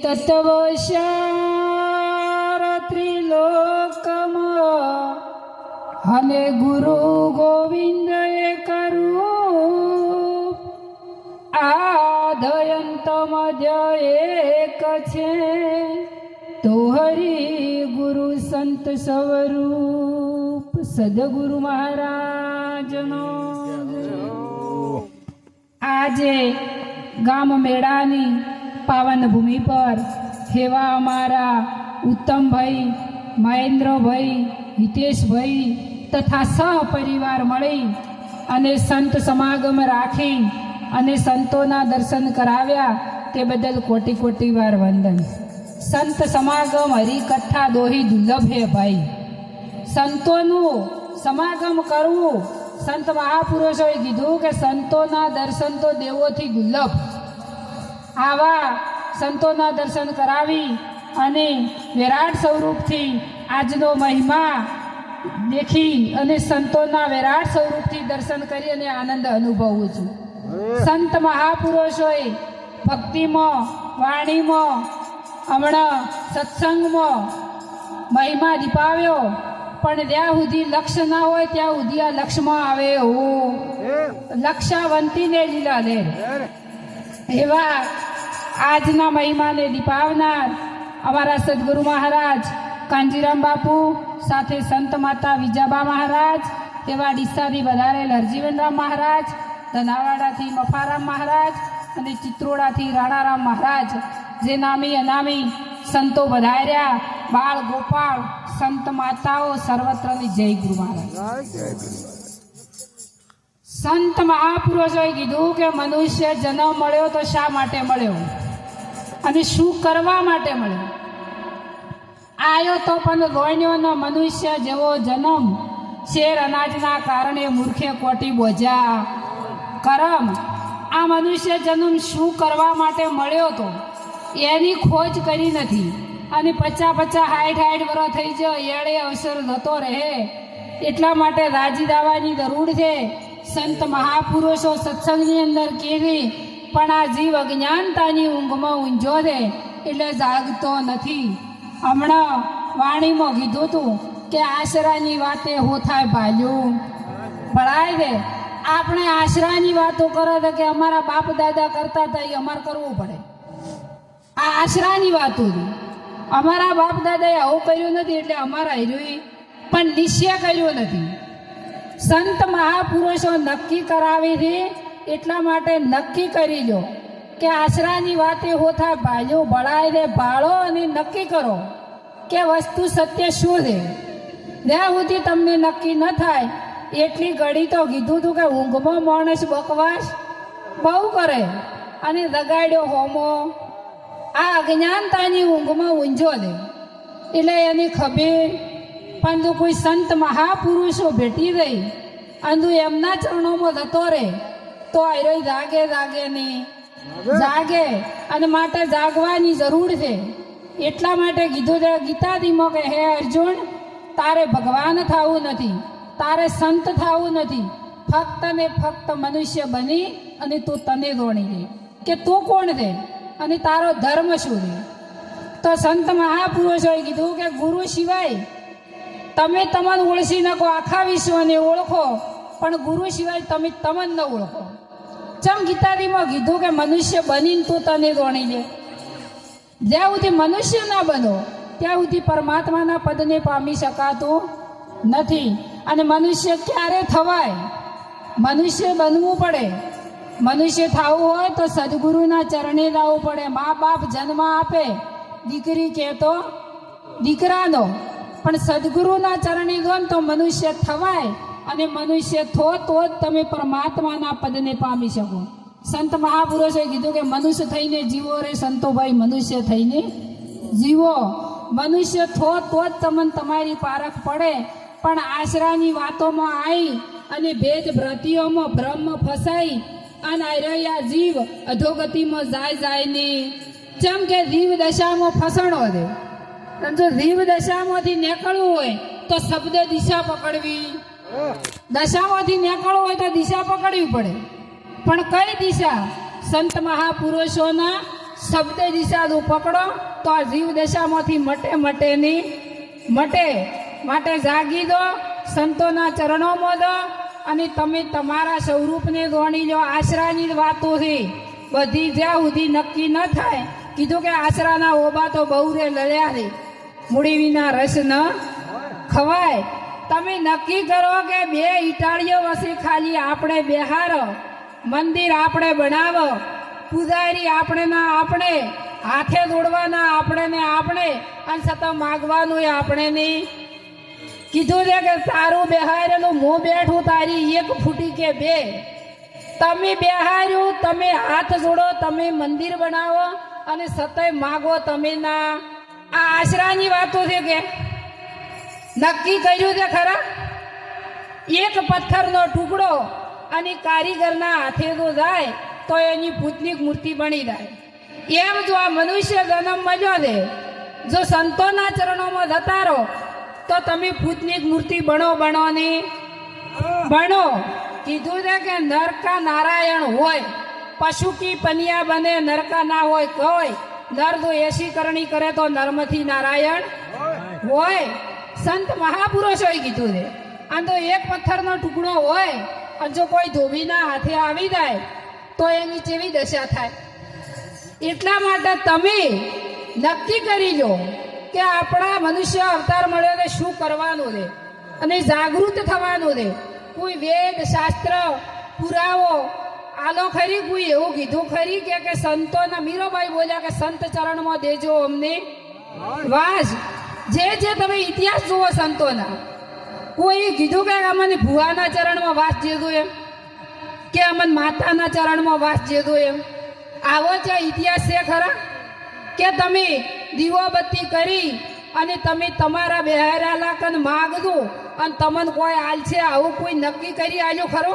તત્વશાર ત્રિલોકમાં અને ગુરુ ગોવિંદ કરું આદયંત મધ્ય એક છે તો હરિ ગુરુ સંત સ્વરૂપ સદગુરુ મહારાજનો આજે ગામ મેળાની પાવન ભૂમિ પર એવા અમારા ઉત્તમભાઈ, મહેન્દ્રભાઈ, હિતેશભાઈ તથા સહપરિવાર મળી અને સંત સમાગમ રાખી અને સંતોના દર્શન કરાવ્યા તે બદલ કોટી કોટી વાર વંદન. સંત સમાગમ હરિકથા દોહી દુર્લભ હે ભાઈ. સંતોનું સમાગમ કરવું, સંત મહાપુરુષોએ કીધું કે સંતોના દર્શન તો દેવોથી દુર્લભ. આવા સંતોના દર્શન કરાવી અને વિરાટ સ્વરૂપથી આજનો મહિમા દેખી અને સંતોના વિરાટ સ્વરૂપથી દર્શન કરી અને આનંદ અનુભવું છું. સંત મહાપુરુષોએ ભક્તિમાં, વાણીમાં, હમણાં સત્સંગમાં મહિમા દીપાવ્યો, પણ ત્યાં સુધી લક્ષ્ય ના હોય ત્યાં સુધી આ લક્ષ્યમાં આવે હું લક્ષાવંતીને લીલા લે એવા આજના મહિમાને દીપાવનાર અમારા સદગુરુ મહારાજ કાંજીરામ બાપુ સાથે સંત માતા વિજાબા મહારાજ, એવા ડીસાથી વધારેલ હરજીવનરામ મહારાજ, ધનાવાડાથી મફારામ મહારાજ અને ચિત્રોડાથી રાણારામ મહારાજ, જે નામી અનામી સંતો વધાર્યા, બાળ ગોપાળ સંત માતાઓ સર્વત્રની જય ગુરુ મહારાજ. સંત મહાપુરુષોએ કીધું કે મનુષ્ય જન્મ મળ્યો તો શા માટે મળ્યો અને શું કરવા માટે મળ્યો? આયો તો પણ લોણ્યોનો મનુષ્ય જેવો જન્મ, શેર અનાજના કારણે મૂર્ખે કોટી બોજા કરમ. આ મનુષ્ય જન્મ શું કરવા માટે મળ્યો તો એની ખોજ કરી નથી અને 50-50, 60-60 વર્ષ થઈ જાય એળે અવસર થતો રહે. એટલા માટે રાજી દાવાની જરૂર છે. સંત મહાપુરુષો સત્સંગની અંદર કેવી, પણ આ જીવ અજ્ઞાનતાની ઊંઘમાં ઊંઝો છે એટલે જાગતો નથી. હમણાં વાણીમાં કીધું હતું કે આશરાની વાતે હોથાય ભાલ્યું ભળાય દે. આપણે આશરાની વાતો કરે છે કે અમારા બાપ દાદા કરતા હતા એ અમારે કરવું પડે. આ આશરાની વાતો છે. અમારા બાપ દાદાએ આવું કર્યું નથી એટલે અમારા હિરોઈ પણ નિશ્ચય કર્યો નથી. સંત મહાપુરુષો નક્કી કરાવી છે એટલા માટે નક્કી કરી લો કે આશરાની વાતે હોથા ભાલ્યો ભળાય દે. ભાળો અને નક્કી કરો કે વસ્તુ સત્ય શું છે. જ્યાં સુધી તમને નક્કી ન થાય એટલી ઘડી તો કીધું હતું કે ઊંઘમાં માણસ બકવાસ બહુ કરે અને દગાડ્યો હોમો. આ અજ્ઞાનતાની ઊંઘમાં ઊંઝો દે એટલે એની ખબીર. પણ જો કોઈ સંત મહાપુરુષો ભેટી રહી અને એમના ચરણોમાં જતો રહે તો આયરો જાગે નહીં જાગે. અને માટે જાગવાની જરૂર છે. એટલા માટે કીધું છે ગીતાદીમાં કે હે અર્જુન, તારે ભગવાન થવું નથી, તારે સંત થવું નથી, ફક્ત ને ફક્ત મનુષ્ય બની અને તું તને દોણી લે કે તું કોણ છે અને તારો ધર્મ શું છે. તો સંત મહાપુરુષોએ કીધું કે ગુરુ સિવાય તમે તમને ઓળખી નાખો, આખા વિશ્વને ઓળખો, પણ ગુરુ સિવાય તમે તમને ન ઓળખો. ચમ ગીતાદીમાં કીધું કે મનુષ્ય બનીને તું તને દોણી લે. જ્યાં સુધી મનુષ્ય ના બનો ત્યાં સુધી પરમાત્માના પદને પામી શકાતું નથી. અને મનુષ્ય ક્યારે થવાય? મનુષ્ય બનવું પડે. મનુષ્ય થવું હોય તો સદગુરુના ચરણે જવું પડે. મા બાપ જન્મ આપે, દીકરી કે તો દીકરાનો, પણ સદગુરુના ચરણે જો તો મનુષ્ય થવાય. અને મનુષ્ય થો તો જ તમે પરમાત્માના પદને પામી શકો. સંત મહાપુરુષોએ કીધું કે મનુષ્ય થઈને જીવો રે સંતોભાઈ, મનુષ્ય થઈને જીવો. મનુષ્ય થો તો જ તમને તમારી પારખ પડે. પણ આશરાની વાતોમાં આવી અને ભેદ ભ્રતિઓમાં ભ્રમ ફસાઈ અને રહ્યા જીવ અધોગતિમાં જાય નહીં. જેમ કે જીવ દશામાં ફસણો છે. જો જીવ દશામાંથી નીકળવું હોય તો શબ્દ દિશા પકડવી, દશામાંથી નીકળવું હોય તો દિશા પકડવી પડે. પણ કઈ દિશા? સંત મહાપુરુષોના શબ્દ દિશાનું પકડો તો આ જીવ દશામાંથી મટે માટે જાગી દો, સંતોના ચરણોમાં દો અને તમે તમારા સ્વરૂપને દોણી લો. આશરાની જ વાતો છે બધી, જ્યાં સુધી નક્કી ન થાય. કીધું કે આશરાના ઓબા તો બહુ રે લડ્યા રે, મૂડી વિના રસ ન ખવાય. તમે નક્કી કરો કે બે ઇટાળીઓ વસે ખાલી આપણે બેહારો, મંદિર આપણે બનાવો, પૂજારી આપણે ના આપણે, હાથે દોડવાના આપણે ને આપણે, અને છતાં માગવાનું એ આપણે નહીં. કીધું છે કે તારું બેહારેલું હું બેઠું તારી એક ફૂટી કે બે. તમે બેહાર્યું, તમે હાથ જોડો, તમે મંદિર બનાવો અને સતય માગો તમે ના. આ આશરાની વાતો છે કે નક્કી કર્યું છે ખરા. એક પથ્થરનો ટુકડો અને કારીગરના હાથે તો જાય તો એની પૂતની મૂર્તિ બની જાય. એમ જો આ મનુષ્ય જન્મ મળ્યો છે, જો સંતોના ચરણોમાં જતા રહો તો તમે પૂતની મૂર્તિ બનો ને બનો. કીધું છે કે નરકા નારાયણ હોય, પશુ કી પનિયા બને, નરકા ના હોય કોઈ. નર જો એસી કરણી કરે તો નર્મથી નારાયણ હોય. સંત મહાપુરુષોએ કીધું છે. આમ તો એક પથ્થરનો ટુકડો હોય અને જો કોઈ ધોબીના હાથે આવી જાય તો એની કેવી દશા થાય. એટલા માટે તમે નક્કી કરી લો કે આપણા મનુષ્ય અવતાર મળ્યો ને શું કરવાનું છે અને જાગૃત થવાનું છે. કોઈ વેદ શાસ્ત્ર પુરાવો આલો ખરી, કોઈ એવું કીધું ખરી કે સંતોના, મીરાબાઈ બોલ્યા કે સંત ચરણમાં દેજો અમને વાસ. જે તમે ઇતિહાસ જુઓ સંતોના, કોઈ કીધું કે અમને ભુવાના ચરણમાં વાસ જેદો એમ, કે અમને માતાના ચરણમાં વાસ જેદો એમ. આવો છે ઇતિહાસ છે ખરા? કે તમે દીવાબત્તી કરી અને તમે તમારા બેહારેલા કન માગજો અને તમને કોઈ આલ છે, આવું કોઈ નક્કી કરી આલ્યું ખરો?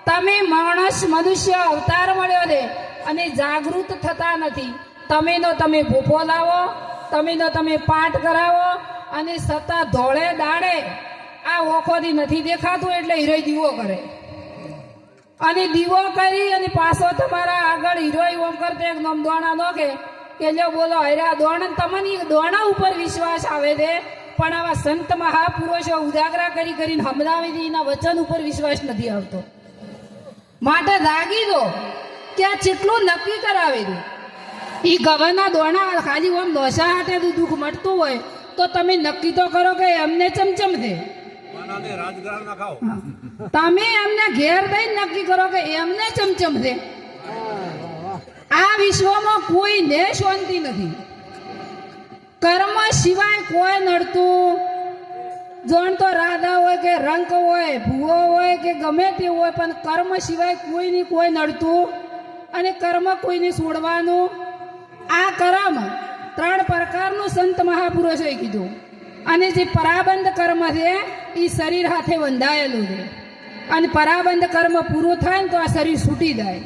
તમે માણસ મનુષ્ય અવતાર મળ્યો છે અને જાગૃત થતા નથી. તમે ભૂપો લાવો, તમે પાઠ કરાવો અને સતત ધોળે દાડે આ ઓખોથી નથી દેખાતું એટલે હીરો દીવો કરે અને દીવો કરી અને પાછો તમારા આગળ હીરો ઓમ કરતે એક નમ દોણા નોખે કે લ્યો બોલો હૈરા દોણ. તમને દોણા ઉપર વિશ્વાસ આવે છે પણ આવા સંત મહાપુરુષો ઉજાગરા કરીને હમણાવી દી એના વચન ઉપર વિશ્વાસ નથી આવતો. માટે જાગી દો કે આ કેટલું નક્કી કરાવે છે. એ ગવાના દોણા ખાલી ઓમ દોસા હાથે દુઃખ મળતું હોય તો તમે નક્કી તો કરો કે એમને ચમચમ છે. તમે એમને ઘેર દઈને નક્કી કરો કે એમને ચમચમ છે. આ વિશ્વમાં કોઈને શાંતિ નથી. કર્મ સિવાય કોઈ નડતું, જોણ તો રાધા હોય કે રંક હોય, ભૂવો હોય કે ગમે તે હોય, પણ કર્મ સિવાય કોઈની કોઈ નડતું અને કર્મ કોઈને છોડવાનું. આ કર્મ 3 પ્રકારનું સંત મહાપુરુષોએ કીધું. અને જે પરાબંધ કર્મ છે એ શરીર હાથે બંધાયેલું છે અને પરાબંધ કર્મ પૂરું થાય ને તો આ શરીર છૂટી જાય.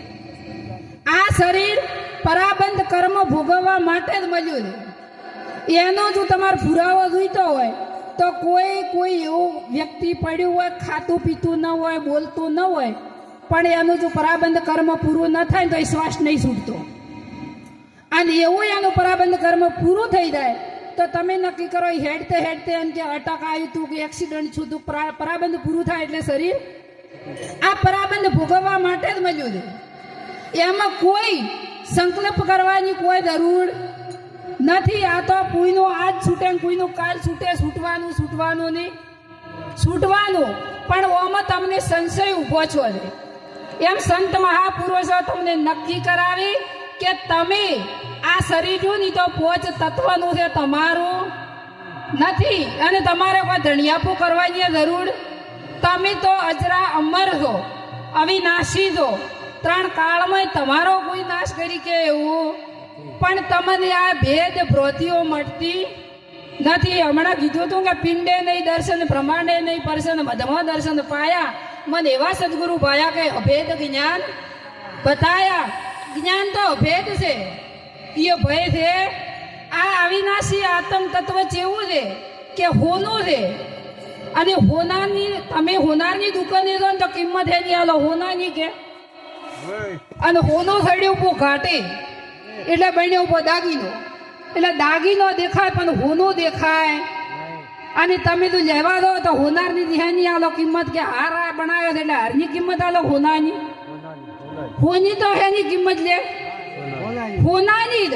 આ શરીર પરાબંધ કર્મ ભોગવવા માટે જ મળ્યું છે. એનો જો તમારે પુરાવો જોઈતો હોય તો કોઈ એવું વ્યક્તિ પડ્યું હોય, ખાતું પીતું ન હોય, બોલતું ન હોય, પણ એનું જો પરાબંધ કર્મ પૂરું ન થાય તો એ શ્વાસ નહીં છૂટતો. અને એવું એનું પરાબંધ કર્મ પૂરું થઈ જાય તો તમે નક્કી કરો હેડતે એમ કે અટક આવ્યું હતું કે એક્સિડન્ટ છું તું, પરાબંધ પૂરું થાય એટલે શરીર આ પરાબંધ ભોગવવા માટે જ મળ્યું છે. એમાં કોઈ સંકલ્પ કરવાની કોઈ જરૂર નથી. આ તો કોઈનું આજ છૂટે કોઈનું કાલ છૂટે, છૂટવાનું નહીં, છૂટવાનું. પણ ઓમાં તમને સંશય ઊભો છો છે. એમ સંત મહાપુરુષો તમને નક્કી કરાવી કે તમે આ શરીર ની તો 5 તત્વનું છે, તમારું નથી અને તમારે કોઈ ધણિયાપું કરવાની જરૂર. તમે તો અજરા અમર છો, અવિનાશી છો. 3 કાળમાં તમારો કોઈ નાશ કરી કે એવું. પણ તમને આ ભેદ ભ્રોતિઓ મળતી નથી. હમણાં કીધું હતું કે પિંડે નહીં દર્શન, બ્રહ્માંડે નહીં પર્શન, મધમાં દર્શન પાયા. મને એવા સદગુરુ ભાયા કે અભેદ જ્ઞાન બતાયા. જ્ઞાન તો અભેદ છે, એ ભય છે. આ અવિનાશી આત્મ તત્વ જેવું છે કે હોનું છે અને હોનારની, તમે હોનારની દુકાને જો તો કિંમત એની આલો હોનાની કે, અને હોનું થડ્યું બહુ ઘાટે એટલે બન્યો ઉભો દાગીનો. એટલે દાગીનો દેખાય પણ હોનું દેખાય. અને તમે તો લેવા દો તો હોનારની ધ્યાનની આલો કિંમત કે હાર આ બનાવ્યો એટલે હારની કિંમત આલો હોનાની. હોની તો એની કિંમત લે હોનાની જ.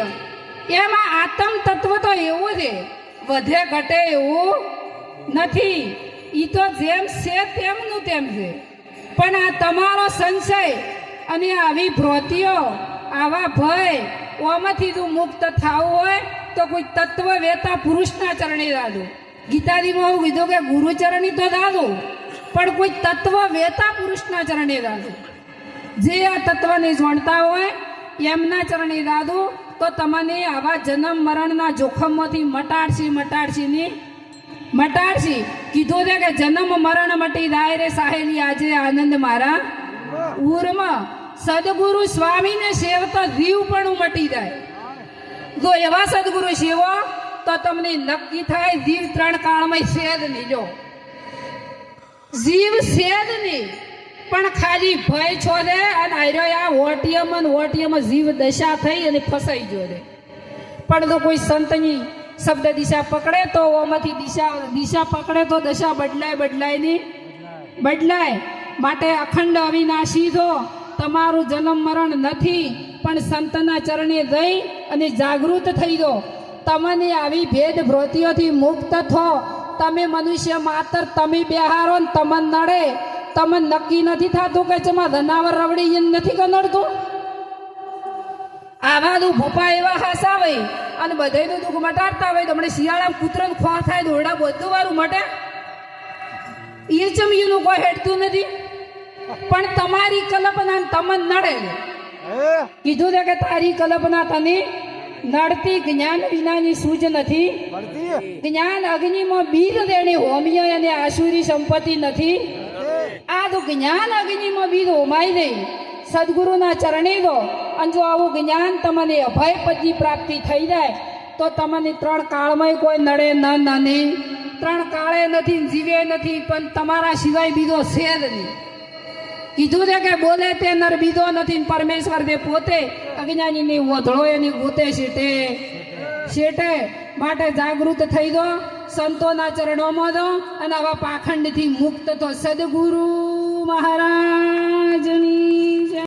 એમાં આત્મ તત્વ તો એવું છે, વધે ઘટે એવું નથી. ઈ તો જેમ છે તેમનું તેમ છે. પણ આ તમારો સંશય અને આવી ભ્રોતિઓ, આવા ભય, ઓમાંથી જો મુક્ત થવું હોય તો કોઈ તત્વ વેતા પુરુષના ચરણે દાદો. ગીતાજીમાં હું કીધું કે ગુરુચરણી તો દાદો, પણ કોઈ તત્વ વેતા પુરુષના ચરણે દાદો. જે આ તત્વને જાણતા હોય એમના ચરણે દાદો, તો તમને આવા જન્મ મરણના જોખમમાંથી મટાડશી. કીધું છે કે જન્મ મરણ મટી જાય રે સાહેલી આજે આનંદ મારા ઉરમાં. સદગુરુ સ્વામીને સેવતા જીવ પણ મટી જાય. જો એવા સદગુરુ સેવો તો તમને નક્કી થાય જીવ 3 કાળમાં સેદ નહીં. જો જીવ સેદ નહીં, પણ ખાલી ભય છોડે અને આ ઓટીયમ જીવ દશા થઈ અને ફસાઈ ગયો રે. પણ જો કોઈ સંતની શબ્દ દિશા પકડે તો ઓમાંથી દિશા પકડે તો દશા બદલાય. માટે અખંડ અવિનાશી તો તમારું જન્મ મરણ નથી, પણ સંતના ચરણે જઈ અને જાગૃત થઈ દો. તમને આવી ભેદ ભ્રોતિઓથી મુક્ત થો. તમે મનુષ્ય માત્ર તમે બેહારો ને તમને નડે. તમને નક્કી નથી થતું કે જેમાં ધનાવર રવડી નથી કનડતું. આવા દુ ભૂપા એવા હાસા હોય અને બધાનું દુઃખ મટાડતા હોય. તમને શિયાળામાં કૂતરાનું ખોવા થાય, દોરડા બધું વાળું મટે. એ ચમયુનું કોઈ હેઠતું નથી, પણ તમારી કલ્પના તમને નડે. કીધું છે કે તારી કલ્પના તને નડતી. જ્ઞાન વિનાની સૂજ નથી. જ્ઞાન અગ્નિમાં બીજ દેણી હોમીય અને આસુરી સંપત્તિ નથી. આ તો જ્ઞાન અગ્નિમાં બીજ હોમાય નહીં. સદગુરુના ચરણે દો. અને જો આવું જ્ઞાન તમને અભય પદની પ્રાપ્તિ થઈ જાય તો તમને 3 કાળમાં કોઈ નડે નહીં. 3 કાળે નથી, જીવે નથી, પણ તમારા સિવાય બીજો છે જ નહીં. કીધું છે કે બોલે તે નર બીજો નથી, પરમેશ્વર તે પોતે અજ્ઞાનીની વધળો એની ગોતે શેટે. માટે જાગૃત થઈ દો, સંતોના ચરણોમાં દો અને આવા પાખંડથી મુક્ત તો. સદગુરુ મહારાજની